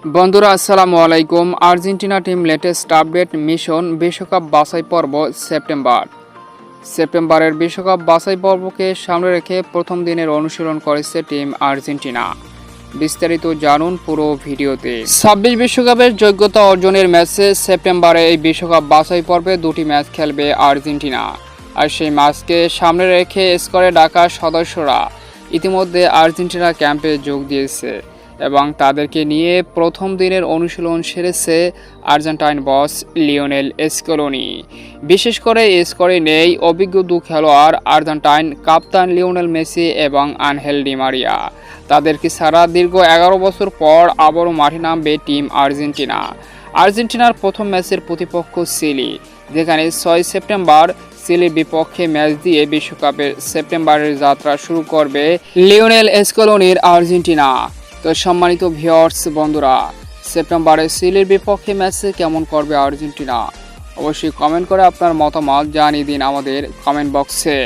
বন্ধুরা আসসালামু আলাইকুম। Argentina team latest update mission বিশ্বকাপ বাছাই পর্ব সেপ্টেম্বরের বিশ্বকাপ বাছাই পর্বকে সামনে রেখে প্রথম দিনের অনুশীলন করেছে টিম আর্জেন্টিনা। বিস্তারিত জানুন পুরো ভিডিওতে। 26 বিশ্বকাপের যোগ্যতা অর্জনের ম্যাচে সেপ্টেম্বরে এই বিশ্বকাপ বাছাই পর্বে দুটি ম্যাচ খেলবে আর্জেন্টিনা। আর সেই ম্যাচকে সামনে রেখে স্কোয়াডে ডাকা সদস্যরা ইতিমধ্যে আর্জেন্টিনা ক্যাম্পে যোগ দিয়েছে এবং তাদেরকে নিয়ে প্রথম দিনের অনুশীলন সেরেছে আর্জেন্টাইন বস লিওনেল স্কেলোনি। বিশেষ করে স্কোয়াডে নেই অভিজ্ঞ দু খেলোয়াড় আর্জেন্টাইন কাপ্তান লিওনেল মেসি এবং আনহেল ডি মারিয়া। তাদেরকে ছাড়া দীর্ঘ 11 বছর পর আবারও মাঠে নামবে টিম আর্জেন্টিনার প্রথম ম্যাচের প্রতিপক্ষ চিলি, যেখানে 6 সেপ্টেম্বর চিলির বিপক্ষে ম্যাচ দিয়ে বিশ্বকাপের সেপ্টেম্বরের যাত্রা শুরু করবে লিওনেল স্কেলোনির আর্জেন্টিনা। তো সম্মানিত ভিউয়ার্স বন্ধুরা, সেপ্টেম্বরে চিলির বিপক্ষে ম্যাচে কেমন করবে আর্জেন্টিনা? অবশ্যই কমেন্ট করে আপনার মতামত জানিয়ে দিন আমাদের কমেন্ট বক্সে।